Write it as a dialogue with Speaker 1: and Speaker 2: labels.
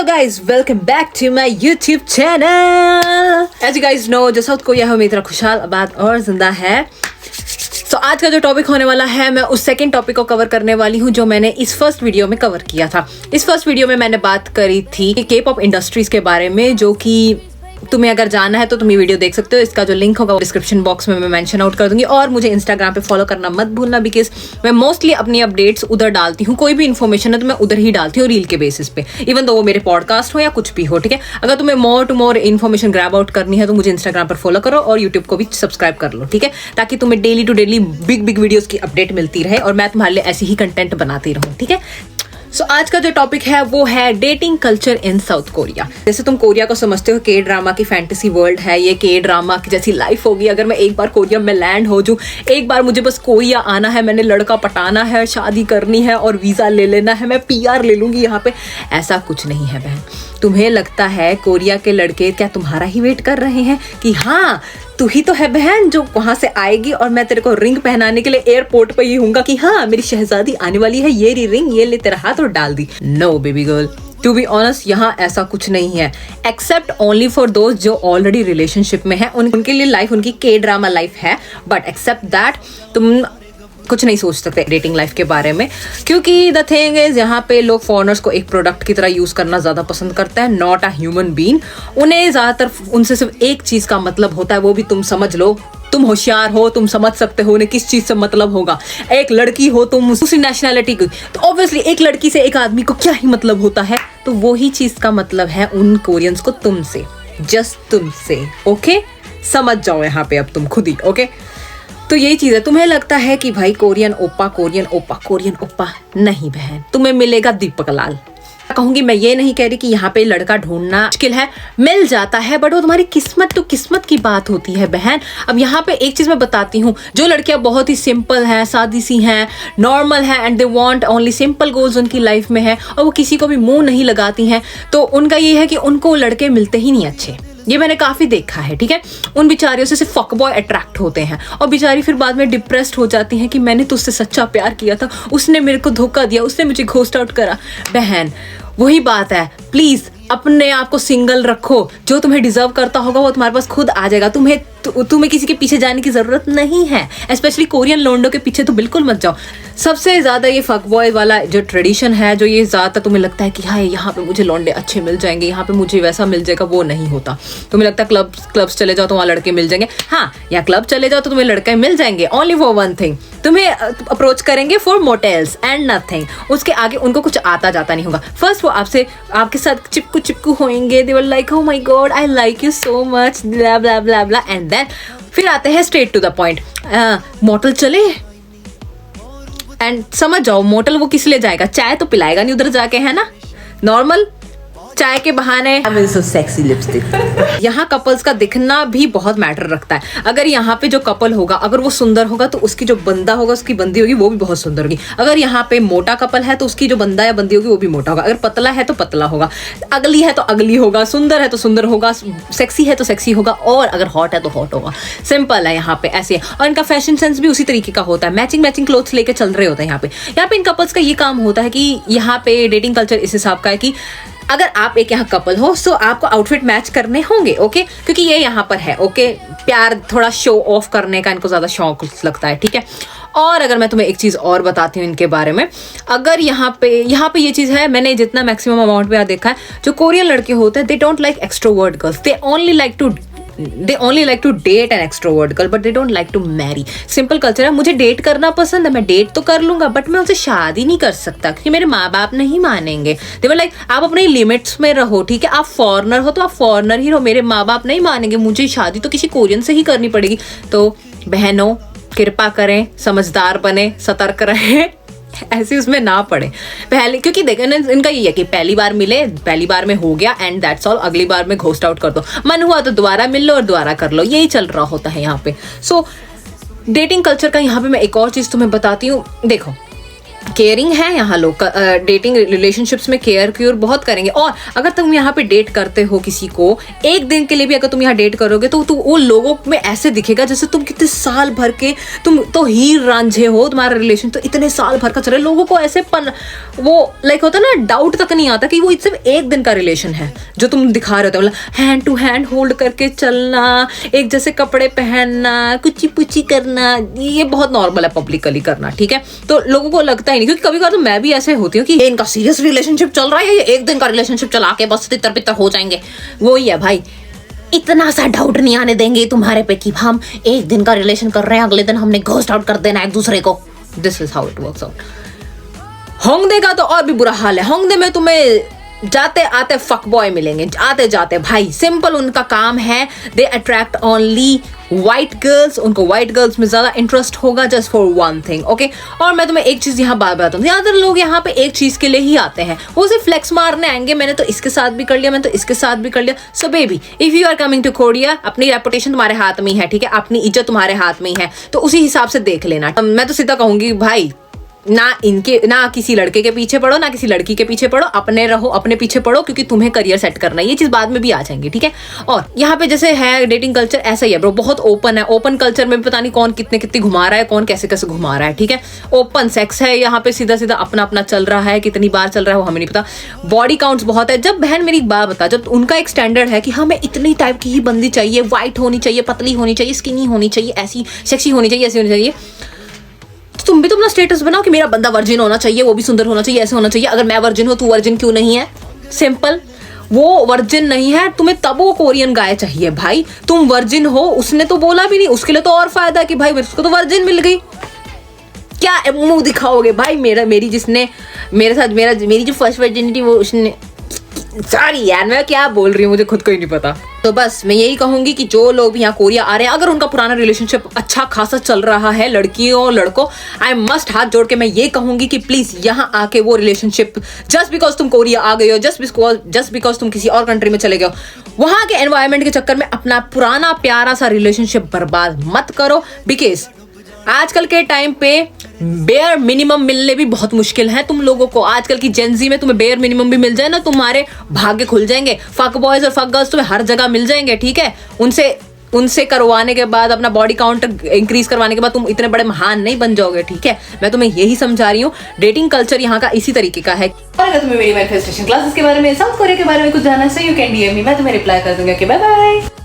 Speaker 1: Hello guys, welcome back to my YouTube channel. As you guys know, जो south Korea है मेरी तरह खुशहाल आबाद और जिंदा है. So, आज का जो टॉपिक होने वाला है, मैं उस सेकंड टॉपिक को कवर करने वाली हूँ जो मैंने इस फर्स्ट वीडियो में कवर किया था. इस फर्स्ट वीडियो में मैंने बात करी थी के पॉप इंडस्ट्रीज के बारे में, जो कि तुम्हें अगर जानना है तो तुम ये वीडियो देख सकते हो. इसका जो लिंक होगा डिस्क्रिप्शन बॉक्स में मैं मेंशन आउट कर दूंगी. और मुझे इंस्टाग्राम पे फॉलो करना मत भूलना, बिकॉज मैं मोस्टली अपनी अपडेट्स उधर डालती हूँ. कोई भी इन्फॉर्मेशन है तो मैं उधर ही डालती हूँ रील के बेसिस पे, इवन दो वो मेरे पॉडकास्ट हो या कुछ भी हो. ठीक है, अगर तुम्हें more to more information grab out करनी है तो मुझे इंस्टाग्राम पर फॉलो करो और यूट्यूब को भी सब्सक्राइब कर लो. ठीक है, ताकि तुम्हें daily to daily big videos की अपडेट मिलती रहे और मैं तुम्हारे लिए ऐसे ही कंटेंट बनाती रहूँ. ठीक है, सो आज का जो टॉपिक है वो है dating culture in south Korea. जैसे तुम कोरिया को समझते हो के ड्रामा की फैंटेसी वर्ल्ड है, ये के ड्रामा की जैसी लाइफ होगी. अगर मैं एक बार कोरिया में लैंड हो जाऊं, एक बार मुझे बस कोरिया आना है, मैंने लड़का पटाना है, शादी करनी है और वीजा ले लेना है, मैं पीआर ले लूंगी यहाँ पे. ऐसा कुछ नहीं है बहन. तुम्हें लगता है कोरिया के लड़के क्या तुम्हारा ही वेट कर रहे हैं कि हाँ तू ही तो है बहन जो वहां से आएगी और मैं तेरे को रिंग पहनाने के लिए एयरपोर्ट पे ही हूँगा कि हाँ मेरी शहजादी आने वाली है, ये री रिंग, ये ले तेरा हाथ और डाल दी. No baby girl, to be honest यहाँ ऐसा कुछ नहीं है. एक्सेप्ट ओनली फॉर दोज जो ऑलरेडी रिलेशनशिप में है, उनके लिए लाइफ उनकी के ड्रामा लाइफ है. बट एक्सेप्ट दैट तुम कुछ नहीं सोच सकते डेटिंग लाइफ के बारे में, क्योंकि द थिंग इज यहाँ पे लोग फॉरेनर्स को एक प्रोडक्ट की तरह यूज करना ज्यादा पसंद करते हैं, नॉट अ ह्यूमन बीइंग. उन्हें ज्यादातर उनसे सिर्फ एक चीज का मतलब होता है, वो भी तुम समझ लो. तुम होशियार हो, तुम समझ सकते हो उन्हें किस चीज से मतलब होगा. एक लड़की हो तुम दूसरी नेशनैलिटी की, तो ऑब्वियसली एक लड़की से एक आदमी को क्या ही मतलब होता है. तो वही चीज का मतलब है उन कोरियंस को तुमसे, जस्ट तुमसे. ओके, समझ जाओ यहाँ पे अब तुम खुद ही. ओके, तो यही चीज है. तुम्हें लगता है कि भाई कोरियन ओप्पा, नहीं बहन, तुम्हें मिलेगा दीपक लाल. कहूंगी मैं ये नहीं कह रही कि यहाँ पे लड़का ढूंढना मुश्किल है, मिल जाता है, बट वो तुम्हारी किस्मत तो किस्मत की बात होती है बहन. अब यहाँ पे एक चीज मैं बताती हूँ, जो लड़कियां बहुत ही सिंपल हैं, सादी सी हैं, नॉर्मल है and they want only simple goals उनकी लाइफ में है और वो किसी को भी मुंह नहीं लगाती हैं, तो उनका ये है कि उनको लड़के मिलते ही नहीं अच्छे. ये मैंने काफी देखा है. ठीक है, उन बिचारियों से सिर्फ फक बॉय अट्रैक्ट होते हैं और बिचारी फिर बाद में डिप्रेस्ड हो जाती हैं कि मैंने तो उससे सच्चा प्यार किया था, उसने मेरे को धोखा दिया, उसने मुझे घोस्ट आउट करा. बहन वही बात है, प्लीज अपने आप को सिंगल रखो. जो तुम्हें डिजर्व करता होगा वो तुम्हारे पास खुद आ जाएगा. तुम्हें किसी के पीछे जाने की जरूरत नहीं है, स्पेशली कोरियन लोंडो के पीछे तो बिल्कुल मत जाओ. सबसे ज्यादा ये फक बॉय वाला जो ट्रेडिशन है, जो ये ज्यादा तुम्हें लगता है कि हाँ यहाँ पे मुझे लौंडे अच्छे मिल जाएंगे, यहाँ पे मुझे वैसा मिल जाएगा, वो नहीं होता. तुम्हें लगता है क्लब्स चले जाओ तो वहाँ लड़के मिल जाएंगे. हाँ, या क्लब चले जाओ तो तुम्हें लड़के मिल जाएंगे. ओनली फॉर वन थिंग, तुम्हें अप्रोच करेंगे फॉर मोटेल्स एंड नथिंग. उसके आगे उनको कुछ आता जाता नहीं होगा. फर्स्ट वो आपके साथ चिपकू होंगे. They were like oh my god I like you so much, blah blah blah blah, and then फिर आते हैं स्ट्रेट टू द पॉइंट. मोटल चले, एंड समझ जाओ मोटल वो किस लिए जाएगा, चाय तो पिलाएगा नहीं उधर जाके, है ना. नॉर्मल चाय के बहाने सेक्सी लिपस्टिक. यहाँ कपल्स का दिखना भी बहुत मैटर रखता है. अगर यहाँ पे जो कपल होगा अगर वो सुंदर होगा तो उसकी जो बंदा होगा, उसकी बंदी होगी, वो भी बहुत सुंदर होगी. अगर यहाँ पे मोटा कपल है तो उसकी जो बंदा या बंदी होगी वो भी मोटा होगा. अगर पतला है तो पतला होगा, अगली है तो अगली होगा, सुंदर है तो सुंदर होगा, सेक्सी है तो सेक्सी होगा, और अगर हॉट है तो हॉट होगा. सिंपल है यहाँ पे, ऐसे है. और इनका फैशन सेंस भी उसी तरीके का होता है. मैचिंग क्लोथ्स लेके चल रहे होते हैं यहाँ पे इन कपल्स का ये काम होता है कि यहाँ पे डेटिंग कल्चर इस हिसाब का है कि अगर आप एक यहाँ कपल हो तो आपको आउटफिट मैच करने होंगे. ओके, क्योंकि ये यहाँ पर है. ओके, प्यार थोड़ा शो ऑफ करने का इनको ज्यादा शौक लगता है. ठीक है, और अगर मैं तुम्हें एक चीज और बताती हूँ इनके बारे में, अगर यहाँ पे ये चीज है, मैंने जितना मैक्सिमम अमाउंट पे देखा है, जो कोरियन लड़के होते हैं they don't like extrovert girls. They only like to date an extrovert girl, but they don't like to marry. Simple culture है. मुझे डेट करना पसंद है, मैं डेट तो कर लूंगा, बट मैं उनसे शादी नहीं कर सकता क्योंकि मेरे माँ बाप नहीं मानेंगे. दे वर लाइक आप अपने लिमिट्स में रहो. ठीक है, आप फॉरेनर हो तो आप फॉरेनर ही रहो, मेरे माँ बाप नहीं मानेंगे, मुझे शादी तो किसी कोरियन से ही करनी पड़ेगी. तो बहनों कृपा करें, समझदार बने, सतर्क रहें, ऐसे उसमें ना पड़े पहले, क्योंकि देखो इनका ये है कि पहली बार मिले, पहली बार में हो गया एंड दैट्स ऑल, अगली बार में घोस्ट आउट कर दो, मन हुआ तो दोबारा मिल लो और दोबारा कर लो, यही चल रहा होता है यहाँ पे. सो डेटिंग कल्चर का यहाँ पे मैं एक और चीज तुम्हें बताती हूँ. देखो केयरिंग है यहाँ लोग, डेटिंग रिलेशनशिप्स में केयर क्यूर बहुत करेंगे। और अगर तुम यहाँ पे डेट करते हो किसी को, एक दिन के लिए भी अगर तुम यहाँ डेट करोगे तो वो लोगों में ऐसे दिखेगा जैसे तुम कितने साल भर के, तुम तो हीर रांझे हो, तुम्हारा रिलेशन तो इतने साल भर का चल रहा है। लोगों को ऐसे वो लाइक होता है ना, डाउट तक नहीं आता कि वो सिर्फ एक दिन का रिलेशन है जो तुम दिखा रहे हो। मतलब हैंड टू हैंड होल्ड करके चलना, एक जैसे कपड़े पहनना, कुची पुची करना, ये बहुत नॉर्मल है पब्लिकली करना, ठीक है। तो लोगों को लगता ही नहीं, क्योंकि कभी कभी तो मैं भी ऐसे होती हूँ कि इनका सीरियस रिलेशनशिप चल रहा है, ये एक दिन का रिलेशनशिप चला के बस तितर बितर हो जाएंगे। वो ही है भाई, इतना सा डाउट नहीं आने देंगे तुम्हारे पे कि हम एक दिन का रिलेशन कर रहे हैं, अगले दिन हमने घोस्ट आउट कर देना एक दूसरे को। This is how it works out. होंगदे का तो और भी बुरा हाल है। होंगदे में तुम्हें जाते आते फक बॉय मिलेंगे, आते जाते भाई। सिंपल उनका काम है, they attract only white girls, उनको व्हाइट गर्ल्स में ज्यादा इंटरेस्ट होगा, just for one thing, okay. और मैं तुम्हें एक चीज यहाँ बात बताता हूँ, ज्यादातर लोग यहाँ पे एक चीज के लिए ही आते हैं, वो सिर्फ फ्लेक्स मारने आएंगे, मैंने तो इसके साथ भी कर लिया, मैंने तो इसके साथ भी कर लिया। So baby, if you are coming to Korea, अपनी रेपुटेशन तुम्हारे हाथ में ही है, ठीक है, अपनी इज्जत तुम्हारे हाथ में ही है, तो उसी हिसाब से देख लेना। मैं तो सीधा कहूंगी भाई, ना किसी लड़के के पीछे पड़ो, ना किसी लड़की के पीछे पड़ो, अपने रहो, अपने पीछे पड़ो, क्योंकि तुम्हें करियर सेट करना है। ये चीज बाद में भी आ जाएंगी, ठीक है। और यहाँ पे जैसे है डेटिंग कल्चर ऐसा ही है ब्रो, बहुत ओपन है। ओपन कल्चर में पता नहीं कौन कितने कितनी घुमा रहा है, कौन कैसे कैसे घुमा रहा है, ठीक है। ओपन सेक्स है यहाँ पे, सीधा सीधा अपना अपना चल रहा है, कितनी बार चल रहा है वो हमें नहीं पता। बॉडी काउंट्स बहुत है। जब बहन मेरी बात बता, जब उनका एक स्टैंडर्ड है कि हमें इतनी टाइप की ही बंदी चाहिए, व्हाइट होनी चाहिए, पतली होनी चाहिए, स्किनी होनी चाहिए, ऐसी सेक्सी होनी चाहिए, ऐसी होनी चाहिए, तुम भी तो अपना स्टेटस बनाओ कि मेरा बंदा वर्जिन होना चाहिए, वो भी सुंदर होना चाहिए, ऐसे होना चाहिए। अगर मैं वर्जिन हूं, तू वर्जिन क्यों नहीं है? सिंपल, वो वर्जिन नहीं है, तुम्हें तब वो कोरियन गाय चाहिए भाई। तुम वर्जिन हो, उसने तो बोला भी नहीं, उसके लिए तो और फायदा है कि भाई उसको तो वर्जिन मिल गई। क्या मुंह दिखाओगे भाई? मेरी जिसने मेरे साथ मेरी जो फर्स्ट वर्जिनिटी, वो उसने, सॉरी यार मैं क्या बोल रही हूँ, मुझे खुद को ही नहीं पता। तो बस मैं यही कहूंगी कि जो लोग यहाँ कोरिया आ रहे हैं, अगर उनका पुराना रिलेशनशिप अच्छा खासा चल रहा है, लड़कियों और लड़कों, आई मस्ट हाथ जोड़ के मैं ये कहूंगी कि प्लीज यहाँ आके वो रिलेशनशिप, जस्ट बिकॉज तुम कोरिया आ गए हो, जस्ट बिकॉज तुम किसी और कंट्री में चले गए हो, वहां के एनवायरमेंट के चक्कर में अपना पुराना प्यारा सा रिलेशनशिप बर्बाद मत करो। बिकॉज आजकल के टाइम पे बेयर मिनिमम मिलने भी बहुत मुश्किल है तुम लोगों को। आजकल की जेंजी में तुम्हें बेयर मिनिमम भी मिल जाए ना, तुम्हारे भाग्य खुल जाएंगे। फक बॉयज और फक गर्ल्स तुम्हें हर जगह मिल जाएंगे, ठीक है। उनसे करवाने के बाद, अपना बॉडी काउंट इंक्रीज करवाने के बाद तुम इतने बड़े महान नहीं बन जाओगे, ठीक है। मैं तुम्हें यही समझा रही हूँ, डेटिंग कल्चर यहाँ का इसी तरीके का है। और अगर तुम्हें मेरी मैनिफेस्टेशन क्लासेस के बारे में, साउथ कोरिया के बारे में कुछ जानना है, so you can DM me, मैं तुम्हें रिप्लाई कर दूंगा कि बाय बाय।